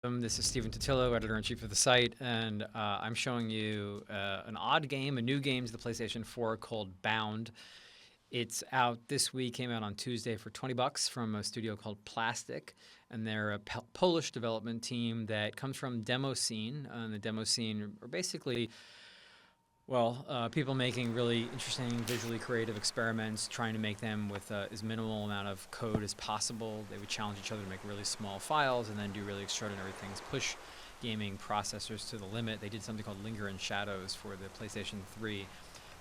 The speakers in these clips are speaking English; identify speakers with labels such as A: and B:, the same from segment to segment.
A: This is Stephen Totillo, editor-in-chief of the site, and I'm showing you an odd game, a new game to the PlayStation 4 called Bound. It's out this week, came out on Tuesday for $20 from a studio called Plastic, and they're a Polish development team that comes from Demo Scene. And the Demo Scene are basically people making really interesting, visually creative experiments, trying to make them with as minimal amount of code as possible. They would challenge each other to make really small files and then do really extraordinary things, push gaming processors to the limit. They did something called Linger in Shadows for the PlayStation 3.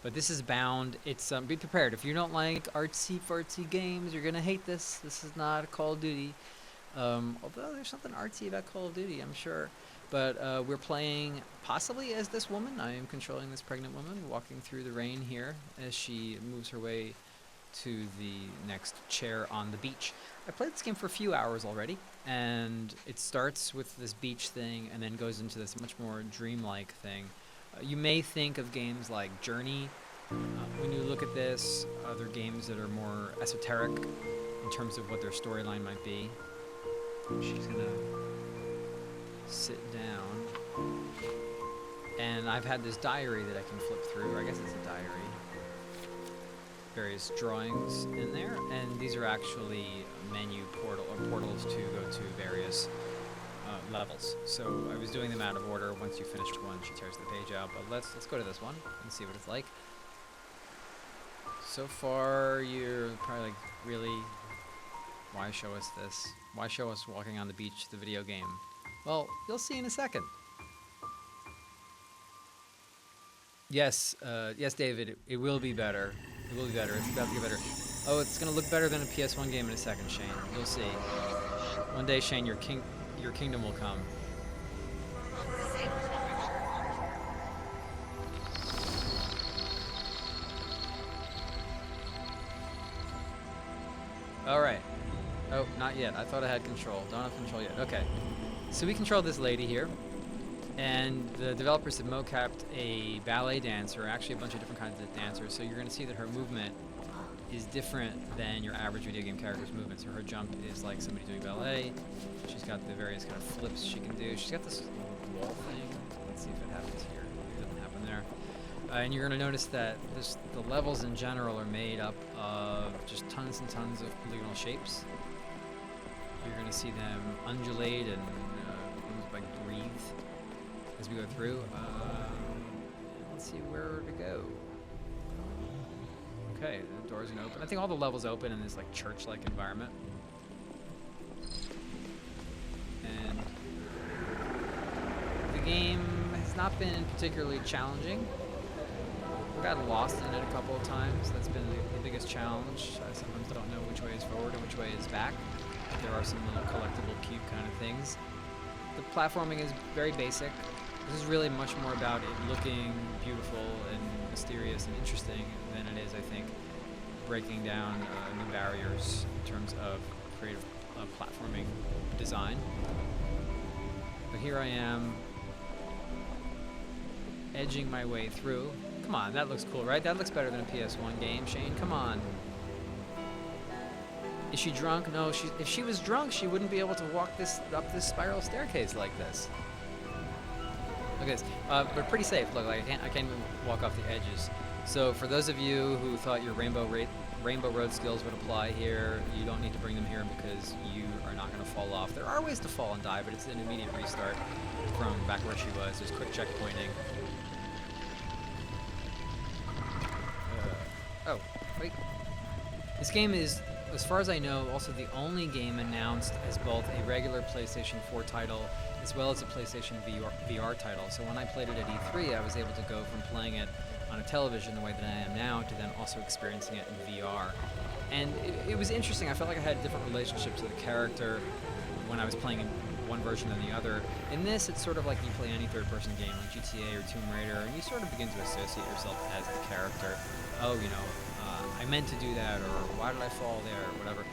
A: But this is Bound. It's be prepared. If you don't like artsy-fartsy games, you're going to hate this. This is not a Call of Duty. Although there's something artsy about Call of Duty, I'm sure. But we're playing possibly as this woman. I am controlling this pregnant woman walking through the rain here as she moves her way to the next chair on the beach. I played this game for a few hours already, and it starts with this beach thing and then goes into this much more dreamlike thing. You may think of games like Journey when you look at this, other games that are more esoteric in terms of what their storyline might be. She's gonna sit down, and I've had this diary that I can flip through, or I guess it's a diary. Various drawings in there, and these are actually menu portals to go to various levels. So I was doing them out of order. Once you finished one, she tears the page out. But let's go to this one and see what it's like. So far, you're probably like, really? Why show us this? Why show us walking on the beach, the video game? Well, you'll see in a second. Yes, David, it will be better. It will be better. It's about to get better. Oh, it's going to look better than a PS1 game in a second, Shane. You'll see. One day, Shane, your kingdom will come. All right. Oh, not yet. I thought I had control. Don't have control yet. Okay. So we control this lady here, and the developers have mocapped a ballet dancer, actually a bunch of different kinds of dancers, so you're going to see that her movement is different than your average video game character's movement. So her jump is like somebody doing ballet. She's got the various kind of flips she can do. She's got this wall thing. Let's see if it happens here. It doesn't happen there. And you're going to notice that the levels in general are made up of just tons and tons of polygonal shapes. You're going to see them undulate and breathe as we go through. Let's see where to go. Okay, the door's gonna open. I think all the levels open in this like church-like environment. And the game has not been particularly challenging. I got lost in it a couple of times. That's been the biggest challenge. I sometimes don't know which way is forward and which way is back. There are some little collectible cube kind of things. The platforming is very basic. This is really much more about it looking beautiful and mysterious and interesting than it is, I think, breaking down new barriers in terms of creative platforming design. But here I am, edging my way through. Come on, that looks cool, right? That looks better than a PS1 game, Shane. Come on. Is she drunk? No, if she was drunk, she wouldn't be able to walk up this spiral staircase like this. Look at this, but pretty safe. Look, like I can't even walk off the edges. So for those of you who thought your Rainbow Road skills would apply here, you don't need to bring them here because you are not going to fall off. There are ways to fall and die, but it's an immediate restart from back where she was. There's quick checkpointing. Oh, wait. This game is, as far as I know, also the only game announced as both a regular PlayStation 4 title as well as a PlayStation VR title. So when I played it at E3, I was able to go from playing it on a television the way that I am now to then also experiencing it in VR. And it was interesting. I felt like I had a different relationship to the character when I was playing in one version than the other. In this, it's sort of like you play any third-person game like GTA or Tomb Raider, and you sort of begin to associate yourself as the character. Oh, I meant to do that, or why did I fall there, or whatever.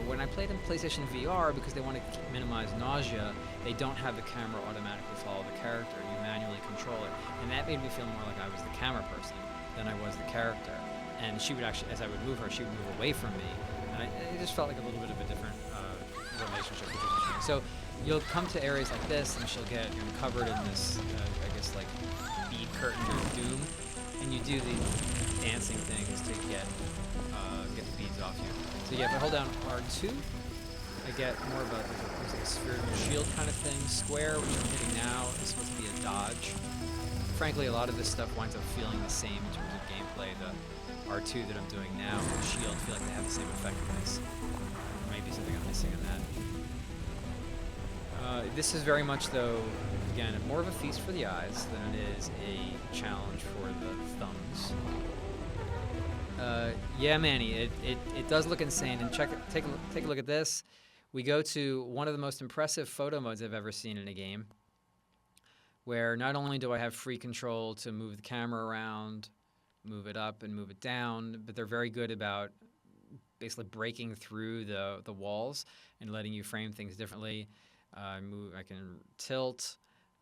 A: When I played in PlayStation VR, because they want to minimize nausea, they don't have the camera automatically follow the character. You manually control it. And that made me feel more like I was the camera person than I was the character. And she would actually, as I would move her, she would move away from me. And it just felt like a little bit of a different relationship, which was interesting. So you'll come to areas like this, and she'll get covered in this, I guess, like bead curtain of doom, and you do the dancing things to get the beads off you. So yeah, if I hold down R2, I get more of a spherical shield kind of thing. Square, which I'm hitting now, is supposed to be a dodge. Frankly, a lot of this stuff winds up feeling the same in terms of gameplay. The R2 that I'm doing now and the shield feel like they have the same effectiveness. Maybe something I'm missing in that. This is very much, though, again, more of a feast for the eyes than it is a challenge for the thumbs. Yeah, Manny, it does look insane. And take a look at this. We go to one of the most impressive photo modes I've ever seen in a game, where not only do I have free control to move the camera around, move it up and move it down, but they're very good about basically breaking through the walls and letting you frame things differently. I can tilt.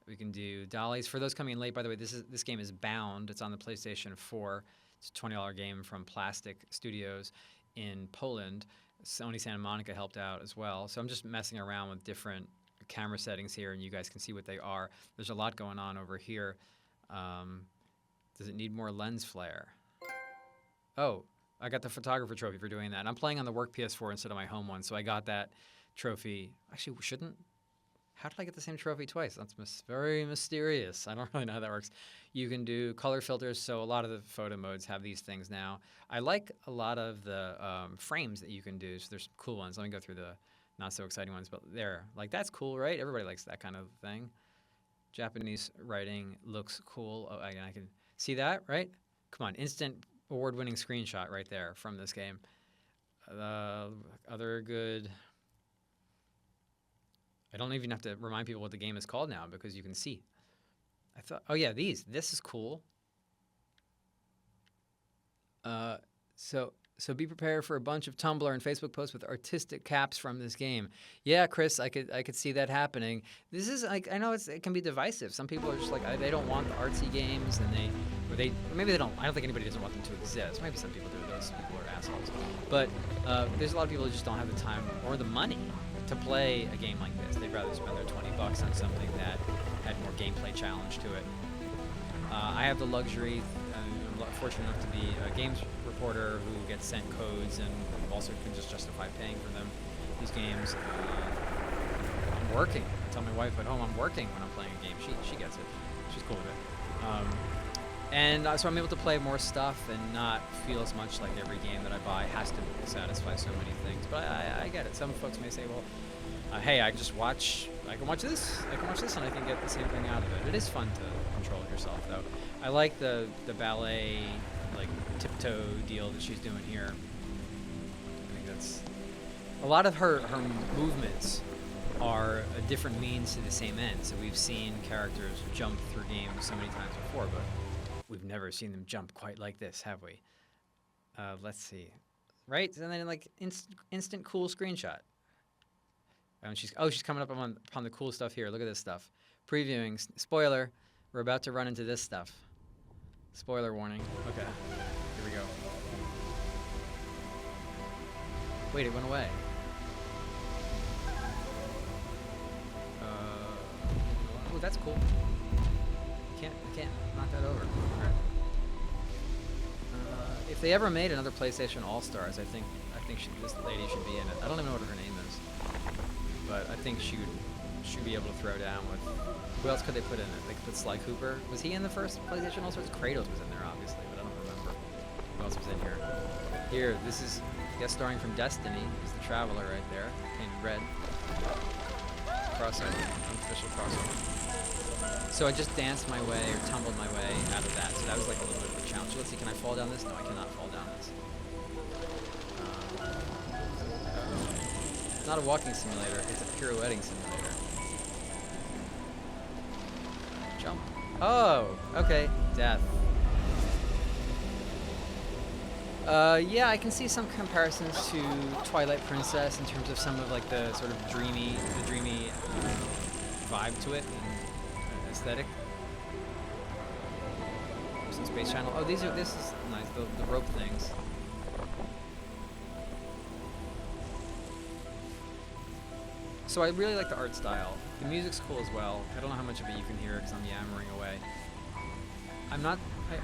A: We can do dollies. For those coming in late, by the way, this game is Bound. It's on the PlayStation 4. It's a $20 game from Plastic Studios in Poland. Sony Santa Monica helped out as well. So I'm just messing around with different camera settings here, and you guys can see what they are. There's a lot going on over here. Does it need more lens flare? Oh, I got the photographer trophy for doing that. And I'm playing on the work PS4 instead of my home one, so I got that trophy. Actually, how did I get the same trophy twice? That's very mysterious. I don't really know how that works. You can do color filters, so a lot of the photo modes have these things now. I like a lot of the frames that you can do, so there's some cool ones. Let me go through the not so exciting ones, but there. Like, that's cool, right? Everybody likes that kind of thing. Japanese writing looks cool. Oh, I can see that, right? Come on, instant award-winning screenshot right there from this game. Other good... I don't even have to remind people what the game is called now because you can see. Oh yeah, this is cool. So be prepared for a bunch of Tumblr and Facebook posts with artistic caps from this game. Yeah, Chris, I could see that happening. This is like, I know it can be divisive. Some people are just like they don't want the artsy games, and maybe they don't. I don't think anybody doesn't want them to exist. Maybe some people do. Those people are assholes. But there's a lot of people who just don't have the time or the money to play a game like this. They'd rather spend their $20 on something that had more gameplay challenge to it. I have the luxury, I'm fortunate enough to be a games reporter who gets sent codes and also can just justify paying for them. These games, I'm working. I tell my wife at home I'm working when I'm playing a game. She gets it. She's cool with it. So I'm able to play more stuff and not feel as much like every game that I buy has to satisfy so many things. But I get it. Some folks may say, well, hey, I can watch this, and I can get the same thing out of it. It is fun to control it yourself, though. I like the ballet, like, tiptoe deal that she's doing here. I think that's... A lot of her movements are a different means to the same end. So we've seen characters jump through games so many times before, but we've never seen them jump quite like this, have we? Let's see. Right? And then, like, instant cool screenshot. And she's coming up upon the cool stuff here. Look at this stuff. Previewing. Spoiler. We're about to run into this stuff. Spoiler warning. Okay. Here we go. Wait, it went away. Oh, that's cool. I can't knock that over. All right. If they ever made another PlayStation All-Stars, I think this lady should be in it. I don't even know what her name is, but I think she would be able to throw down with. Who else could they put in it? They could put Sly Cooper. Was he in the first PlayStation All-Stars? Kratos was in there, obviously, but I don't remember who else was in here. Here, this is guest starring from Destiny. He's the Traveler right there, painted red. Crossover, unofficial crossover. So I just danced my way, or tumbled my way out of that. So that was like a little bit of a challenge. So let's see, can I fall down this? No, I cannot fall down this. It's not a walking simulator, it's a pirouetting simulator. Jump. Oh, okay. Death. Yeah, I can see some comparisons to Twilight Princess in terms of some of like the sort of dreamy vibe to it and aesthetic. Some Space Channel. Oh, this is nice. The rope things. So I really like the art style. The music's cool as well. I don't know how much of it you can hear because I'm yammering away.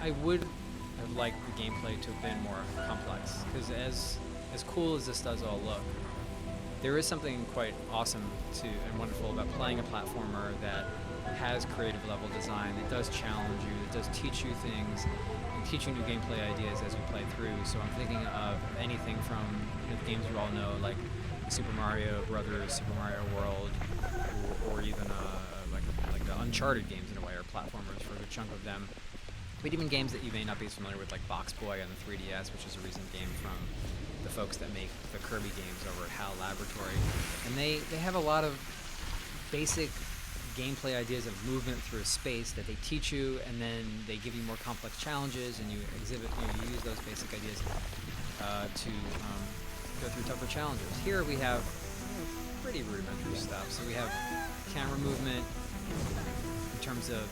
A: I would have liked the gameplay to have been more complex, because as cool as this does all look, there is something quite awesome and wonderful about playing a platformer that has creative level design, that does challenge you, that does teach you things, and teach you new gameplay ideas as you play through. So I'm thinking of anything from the games you all know, like Super Mario Brothers, Super Mario World, or even like the Uncharted games in a way, or platformers for a good chunk of them. But even games that you may not be as familiar with, like Box Boy on the 3DS, which is a recent game from the folks that make the Kirby games over at HAL Laboratory. And they have a lot of basic gameplay ideas of movement through space that they teach you, and then they give you more complex challenges, and you use those basic ideas to go through tougher challenges. Here we have pretty rudimentary stuff. So we have camera movement in terms of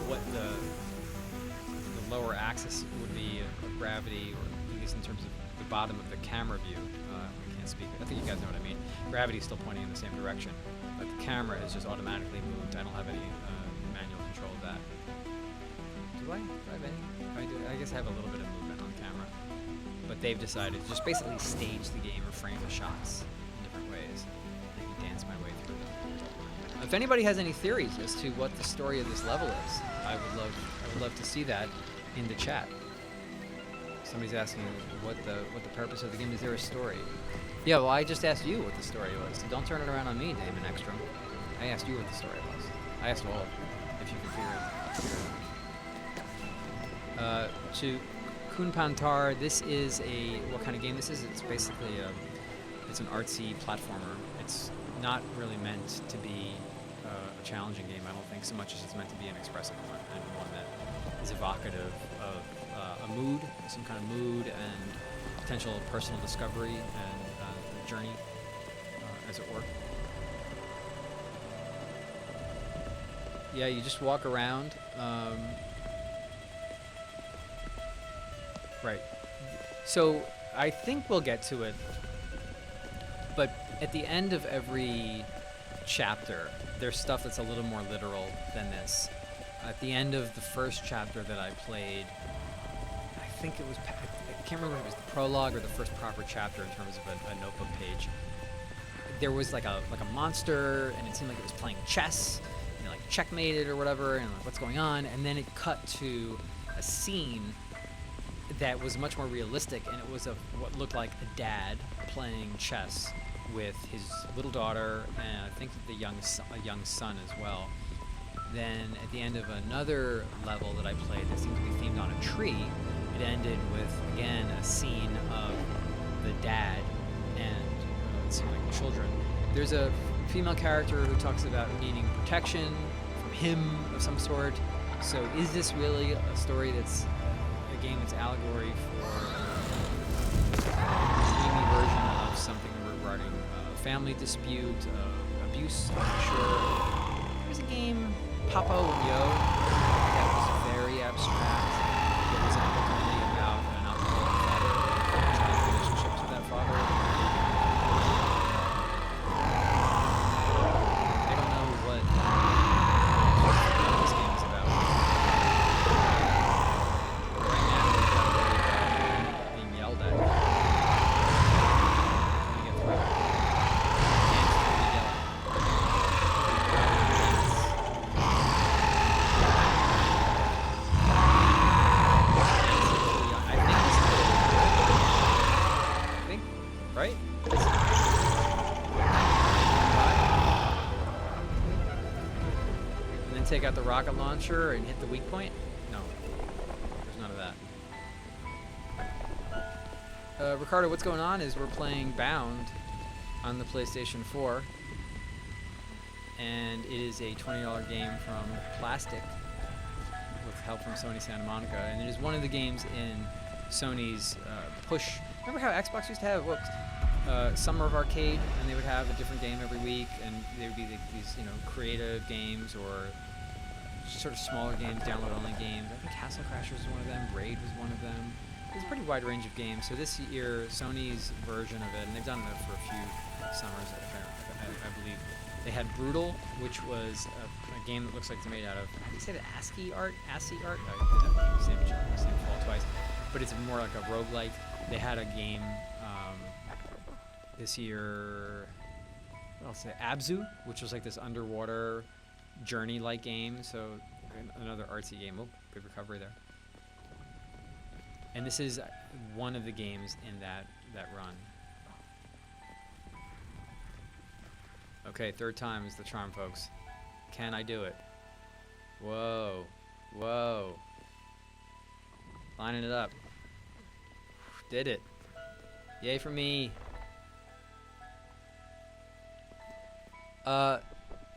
A: what the lower axis would be of gravity, or at least in terms of the bottom of the camera view. I can't speak. I think you guys know what I mean. Gravity is still pointing in the same direction, but the camera is just automatically moved. I don't have any manual control of that. Do I? Do I have any? I do. I guess I have a little bit of movement on camera. But they've decided to just basically stage the game or frame the shots in different ways. I can dance my way through them. If anybody has any theories as to what the story of this level is, I would love to see that in the chat. Somebody's asking what the purpose of the game is. There a story? Yeah, well, I just asked you what the story was. So don't turn it around on me, Damon Ekstrom. I asked you what the story was. I asked all of you if you could figure it. To Kun Pantar, this is what kind of game this is? It's basically it's an artsy platformer. It's not really meant to be a challenging game, I don't think, so much as it's meant to be an expressive one, and one that is evocative of a mood, some kind of mood, and potential personal discovery and journey, as it were. Yeah, you just walk around. Right. So I think we'll get to it, but at the end of every chapter, there's stuff that's a little more literal than this. At the end of the first chapter that I played, I think it was, I can't remember if it was the prologue or the first proper chapter in terms of a notebook page. There was like a monster, and it seemed like it was playing chess, and like checkmated or whatever, and like, what's going on? And then it cut to a scene that was much more realistic, and it was what looked like a dad playing chess with his little daughter, and I think a young son as well. Then at the end of another level that I played that seemed to be themed on a tree, it ended with, again, a scene of the dad and it seemed like children. There's a female character who talks about needing protection from him of some sort. So is this really a story that's a game that's allegory for a dreamy version of something regarding a family dispute, abuse? I'm not sure. There's a game, Papa Yo, that was very abstract. It was ultimately about an alcoholic father trying relationships with that father. I don't know what this game is about. Right now, we've got to worry about being yelled at. We get through it. Right? And then take out the rocket launcher and hit the weak point? No. There's none of that. Ricardo, what's going on is we're playing Bound on the PlayStation 4. And it is a $20 game from Plastic with help from Sony Santa Monica. And it is one of the games in Sony's push. Remember how Xbox used to have Summer of Arcade, and they would have a different game every week, and there would be these creative games or sort of smaller games, download-only games. I think Castle Crashers was one of them. Braid was one of them. there's a pretty wide range of games. So this year, Sony's version of it, and they've done it for a few summers, I believe. They had Brutal, which was a game that looks like it's made out of, how do you say that, ASCII art? ASCII art? Same fault twice. But it's more like a roguelike. They had a game this year, what else? Abzu, which was like this underwater journey-like game. So another artsy game. Oh, good recovery there. And this is one of the games in that run. Okay, third time is the charm, folks. Can I do it? Whoa. Whoa. Lining it up. Did it. Yay for me.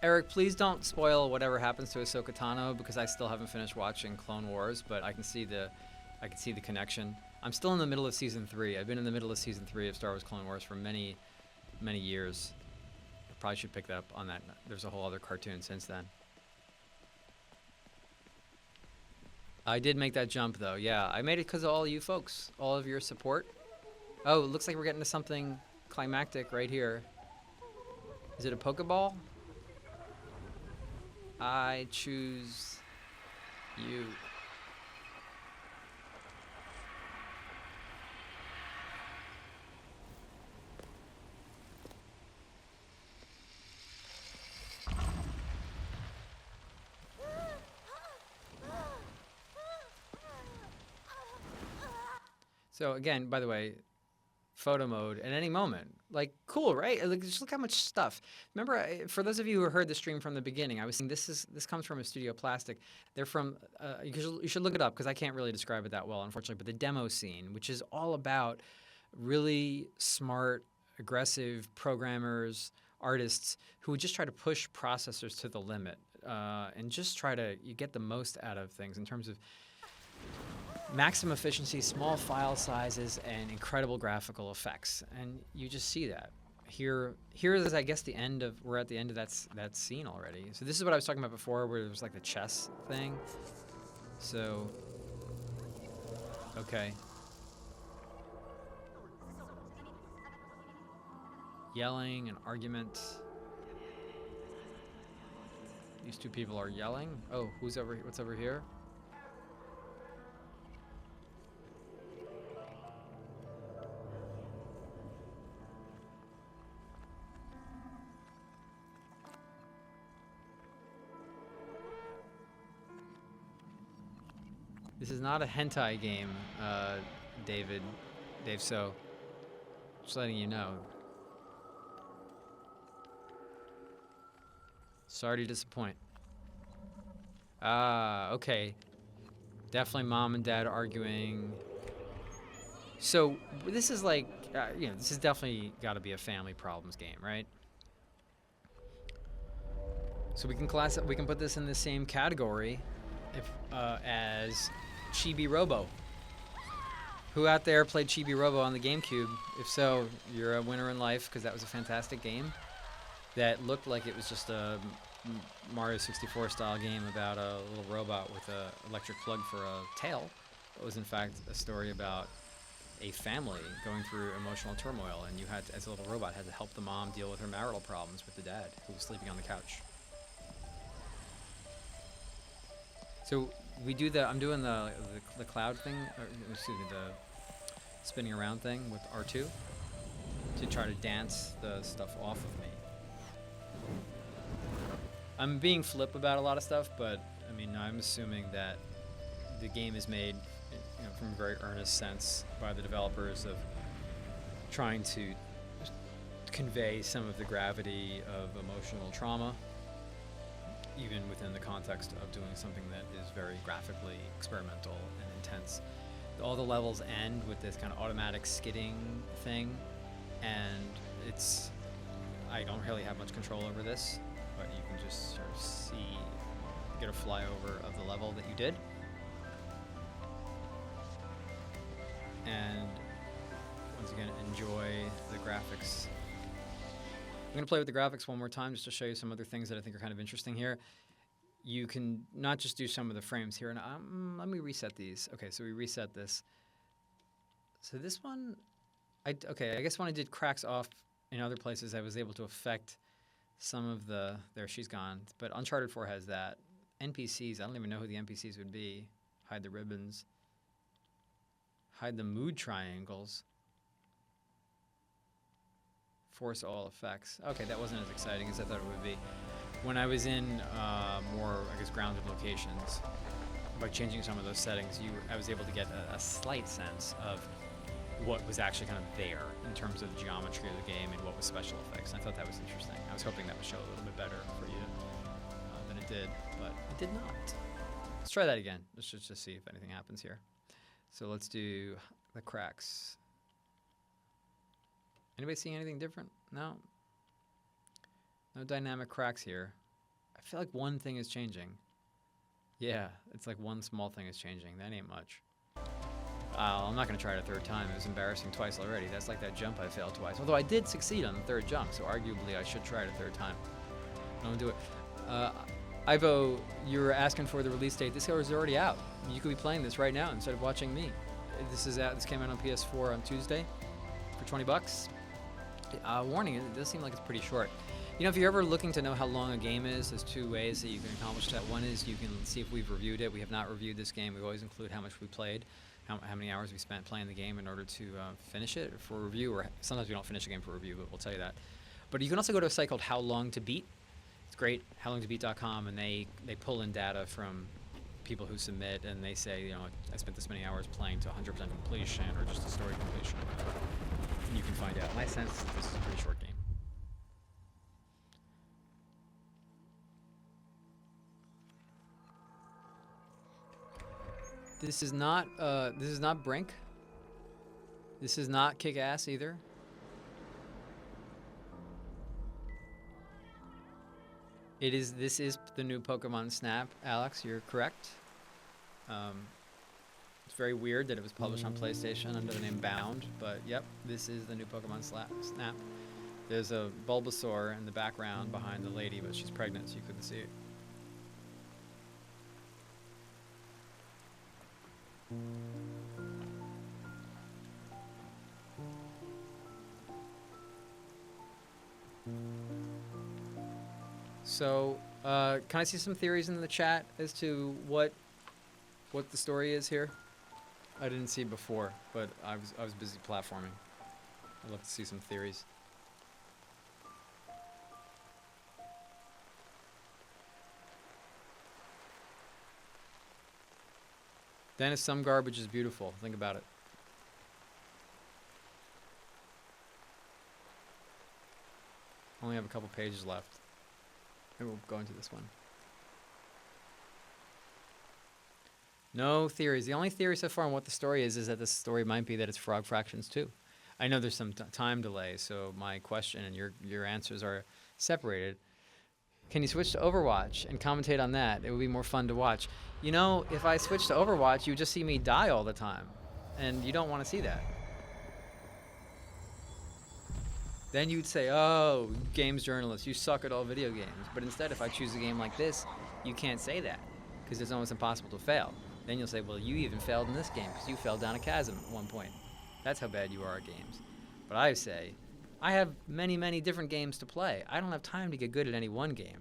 A: Eric, please don't spoil whatever happens to Ahsoka Tano because I still haven't finished watching Clone Wars, but I can see the connection. I'm still in the middle of season 3. I've been in the middle of season 3 of Star Wars Clone Wars for many, many years. I probably should pick that up on that. There's a whole other cartoon since then. I did make that jump though. Yeah, I made it because of all you folks, all of your support. Oh, it looks like we're getting to something climactic right here. Is it a Pokeball? I choose you. So again, by the way, photo mode at any moment. Like, cool, right? Like, just look how much stuff. Remember, for those of you who heard the stream from the beginning, I was saying this comes from a Studio Plastic. They're from, you should look it up because I can't really describe it that well, unfortunately, but the demo scene, which is all about really smart, aggressive programmers, artists who would just try to push processors to the limit and just try to get the most out of things in terms of maximum efficiency, small file sizes, and incredible graphical effects. And you just see that. Here is, I guess, we're at the end of that scene already. So this is what I was talking about before, where there was like the chess thing. So, okay. Yelling, an argument. These two people are yelling. Oh, what's over here? This is not a hentai game, Dave, so just letting you know. Sorry to disappoint. Okay. Definitely mom and dad arguing. So this is like, this is definitely got to be a family problems game, right? So we can put this in the same category as Chibi Robo. Who out there played Chibi Robo on the GameCube? If so, you're a winner in life because that was a fantastic game that looked like it was just a Mario 64 style game about a little robot with an electric plug for a tail. It was in fact a story about a family going through emotional turmoil, and you had to, as a little robot, had to help the mom deal with her marital problems with the dad who was sleeping on the couch. So I'm doing the cloud thing, or excuse me, the spinning around thing with R2 to try to dance the stuff off of me. I'm being flip about a lot of stuff, but I mean, I'm assuming that the game is made, from a very earnest sense by the developers of trying to convey some of the gravity of emotional trauma, even within the context of doing something that is very graphically experimental and intense. All the levels end with this kind of automatic skidding thing, and I don't really have much control over this, but you can just sort of get a flyover of the level that you did. And once again, enjoy the graphics. I'm going to play with the graphics one more time just to show you some other things that I think are kind of interesting here. You can not just do some of the frames here, and let me reset these. Okay, so we reset this. So this one, okay, I guess when I did cracks off in other places, I was able to affect some of the, there she's gone, but Uncharted 4 has that. NPCs, I don't even know who the NPCs would be. Hide the ribbons. Hide the mood triangles. Force all effects. Okay, that wasn't as exciting as I thought it would be. When I was in more, I guess, grounded locations, by changing some of those settings, I was able to get a slight sense of what was actually kind of there in terms of the geometry of the game and what was special effects. And I thought that was interesting. I was hoping that would show a little bit better for you than it did, but it did not. Let's try that again. Let's just see if anything happens here. So let's do the cracks. Anybody see anything different? No? No dynamic cracks here. I feel like one thing is changing. Yeah, it's like one small thing is changing. That ain't much. I'm not going to try it a third time. It was embarrassing twice already. That's like that jump I failed twice. Although I did succeed on the third jump, so arguably I should try it a third time. Don't do it. Ivo, you're asking for the release date. This is already out. You could be playing this right now instead of watching me. This is out. This came out on PS4 on Tuesday for $20. Warning, it does seem like it's pretty short. You know, if you're ever looking to know how long a game is, there's two ways that you can accomplish that. One is you can see if we've reviewed it. We have not reviewed this game. We always include how much we played, how many hours we spent playing the game in order to finish it for review, or sometimes we don't finish a game for review, but we'll tell you that. But you can also go to a site called How Long to Beat. It's great, howlongtobeat.com, and they pull in data from people who submit, and they say, you know, I spent this many hours playing to 100% completion or just a story completion. And you can find out. My sense is this is a pretty short game. This is not Brink. This is not Kick-Ass either. This is the new Pokemon Snap, Alex, you're correct. It's very weird that it was published on PlayStation under the name Bound, but yep, this is the new Pokemon Snap. There's a Bulbasaur in the background behind the lady, but she's pregnant, so you couldn't see it. So, can I see some theories in the chat as to what the story is here? I didn't see before, but I was busy platforming. I'd love to see some theories. Dennis, some garbage is beautiful. Think about it. Only have a couple pages left. Maybe we'll go into this one. No theories. The only theory so far on what the story is that the story might be that it's Frog Fractions 2. I know there's some time delay, so my question and your answers are separated. Can you switch to Overwatch and commentate on that? It would be more fun to watch. You know, if I switch to Overwatch, you just see me die all the time, and you don't want to see that. Then you'd say, oh, games journalist, you suck at all video games. But instead, if I choose a game like this, you can't say that, because it's almost impossible to fail. Then you'll say, well, you even failed in this game, because you fell down a chasm at one point. That's how bad you are at games. But I say, I have many, many different games to play. I don't have time to get good at any one game.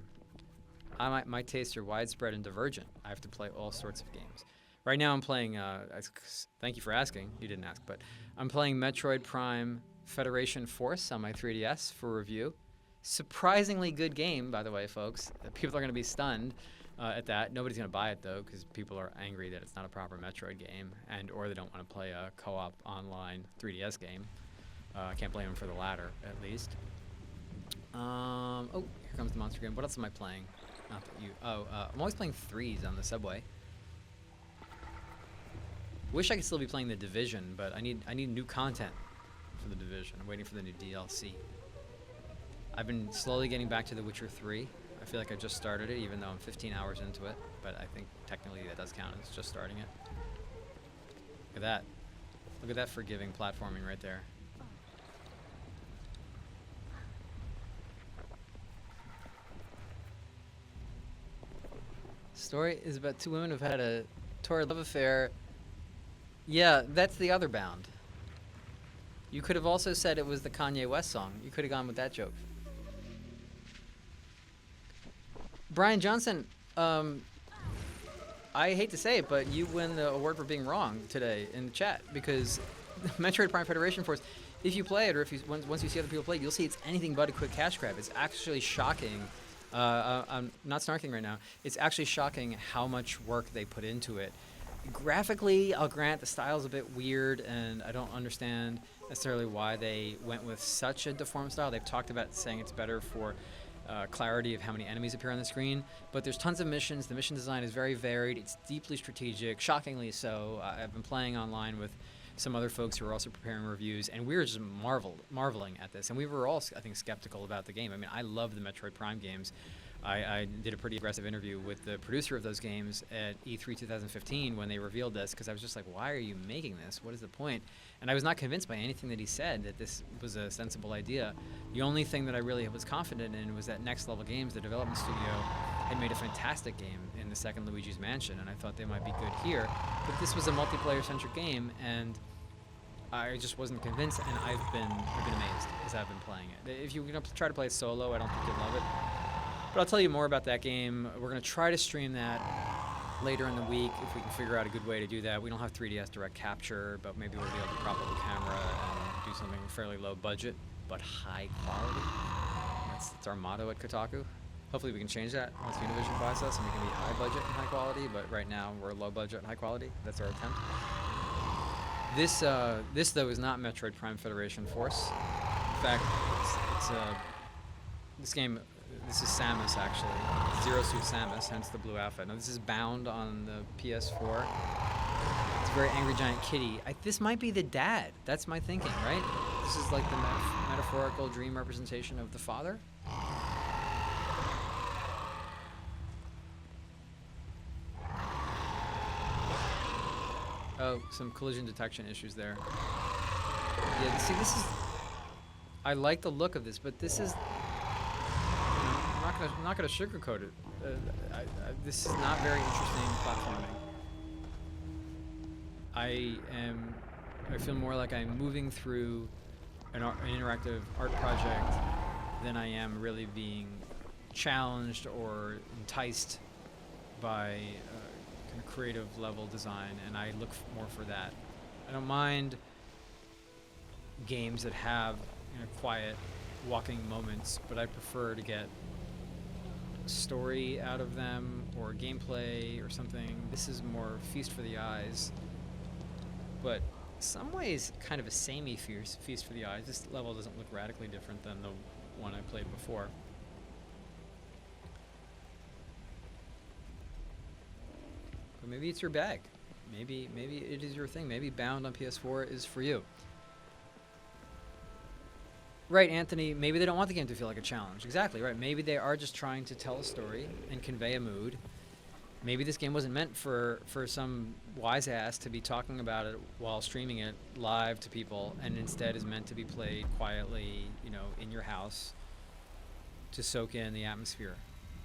A: My tastes are widespread and divergent. I have to play all sorts of games. Right now I'm playing, thank you for asking, you didn't ask, but I'm playing Metroid Prime Federation Force on my 3DS for review. Surprisingly good game, by the way, folks. People are going to be stunned at that. Nobody's going to buy it, though, because people are angry that it's not a proper Metroid game, or they don't want to play a co-op online 3DS game. I can't blame them for the latter, at least. Oh, here comes the monster game. What else am I playing? Not that you. I'm always playing threes on the subway. Wish I could still be playing The Division, but I need new content for The Division. I'm waiting for the new DLC. I've been slowly getting back to The Witcher 3. I feel like I just started it, even though I'm 15 hours into it. But I think technically that does count as just starting it. Look at that. Look at that forgiving platforming right there. Story is about two women who've had a torrid love affair. Yeah, that's the other Bound. You could have also said it was the Kanye West song. You could have gone with that joke. Brian Johnson, I hate to say it, but you win the award for being wrong today in the chat, because Metroid Prime Federation Force, if you play it, or if you once you see other people play it, you'll see it's anything but a quick cash grab. It's actually shocking. I'm not snarking right now. It's actually shocking how much work they put into it. Graphically, I'll grant the style's a bit weird, and I don't understand necessarily why they went with such a deformed style. They've talked about saying it's better for clarity of how many enemies appear on the screen, but there's tons of missions. The mission design is very varied. It's deeply strategic, shockingly so. I've been playing online with some other folks who are also preparing reviews, and we were just marveling at this. And we were all, I think, skeptical about the game. I mean, I love the Metroid Prime games. I did a pretty aggressive interview with the producer of those games at E3 2015 when they revealed this, because I was just like, why are you making this? What is the point? And I was not convinced by anything that he said that this was a sensible idea. The only thing that I really was confident in was that Next Level Games, the development studio, had made a fantastic game in the second Luigi's Mansion, and I thought they might be good here. But this was a multiplayer-centric game, and I just wasn't convinced, and I've been amazed as I've been playing it. If you're going to try to play it solo, I don't think you'll love it. But I'll tell you more about that game. We're going to try to stream that later in the week if we can figure out a good way to do that. We don't have 3DS Direct Capture, but maybe we'll be able to prop up a camera and do something fairly low budget, but high quality. That's our motto at Kotaku. Hopefully we can change that once Univision buys us and we can be high budget and high quality, but right now we're low budget and high quality. That's our attempt. This though is not Metroid Prime Federation Force. In fact, this game, this is Samus actually. Zero Suit Samus, hence the blue outfit. Now this is Bound on the PS4. It's a very angry giant kitty. This might be the dad. That's my thinking, right? This is like the metaphorical dream representation of the father. Oh, some collision detection issues there. Yeah, see, this is... I like the look of this, but this is... I'm not gonna sugarcoat it. This is not very interesting platforming. I feel more like I'm moving through an interactive art project than I am really being challenged or enticed by kind of creative level design, and I look more for that. I don't mind games that have quiet walking moments, but I prefer to get story out of them or gameplay or something. This is more feast for the eyes, but in some ways kind of a samey feast for the eyes. This level doesn't look radically different than the one I played before. But maybe it's your bag. Maybe it is your thing. Maybe Bound on PS4 is for you. Right, Anthony, maybe they don't want the game to feel like a challenge. Exactly, right. Maybe they are just trying to tell a story and convey a mood. Maybe this game wasn't meant for some wise ass to be talking about it while streaming it live to people, and instead is meant to be played quietly, in your house to soak in the atmosphere.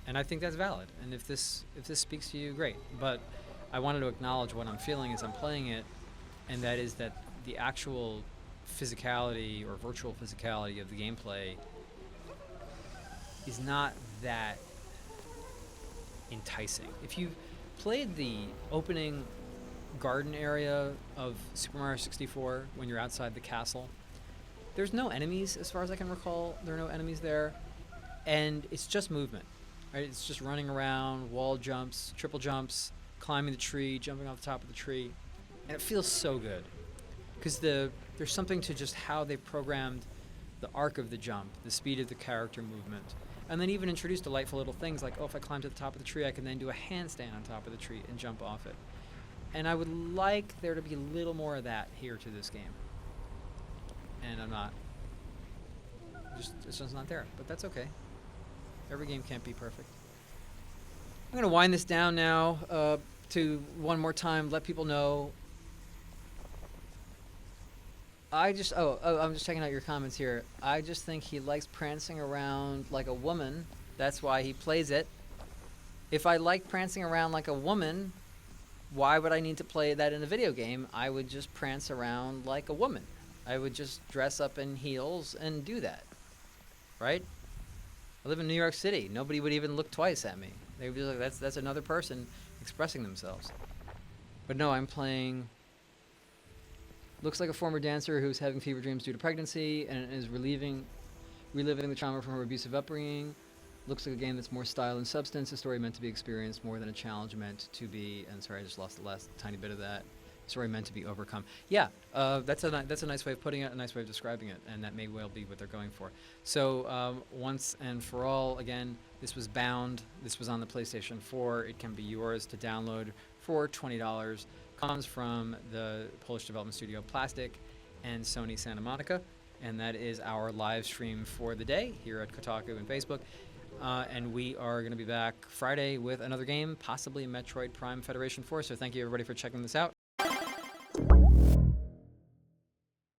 A: And I think that's valid. And if this speaks to you, great. But I wanted to acknowledge what I'm feeling as I'm playing it, and that is that the actual physicality or virtual physicality of the gameplay is not that enticing. If you've played the opening garden area of Super Mario 64 when you're outside the castle, there's no enemies as far as I can recall. There are no enemies there, and it's just movement. Right? It's just running around, wall jumps, triple jumps, climbing the tree, jumping off the top of the tree, and it feels so good because there's something to just how they programmed the arc of the jump, the speed of the character movement, and then even introduced delightful little things like, if I climb to the top of the tree, I can then do a handstand on top of the tree and jump off it. And I would like there to be a little more of that here to this game. And I'm not. It's just not there, but that's okay. Every game can't be perfect. I'm going to wind this down now to one more time let people know. I'm just checking out your comments here. I just think he likes prancing around like a woman. That's why he plays it. If I like prancing around like a woman, why would I need to play that in a video game? I would just prance around like a woman. I would just dress up in heels and do that, right? I live in New York City. Nobody would even look twice at me. They would be like, that's another person expressing themselves. But no, I'm playing. Looks like a former dancer who's having fever dreams due to pregnancy and is reliving the trauma from her abusive upbringing. Looks like a game that's more style and substance. A story meant to be experienced more than a challenge meant to be. And sorry, I just lost the last tiny bit of that. Story meant to be overcome. Yeah, that's a nice way of putting it, a nice way of describing it, and that may well be what they're going for. So once and for all, again, this was Bound. This was on the PlayStation 4. It can be yours to download for $20. Comes from the Polish development studio Plastic and Sony Santa Monica, and that is our live stream for the day here at Kotaku and Facebook. And we are going to be back Friday with another game, possibly Metroid Prime Federation Force. So thank you everybody for checking this out.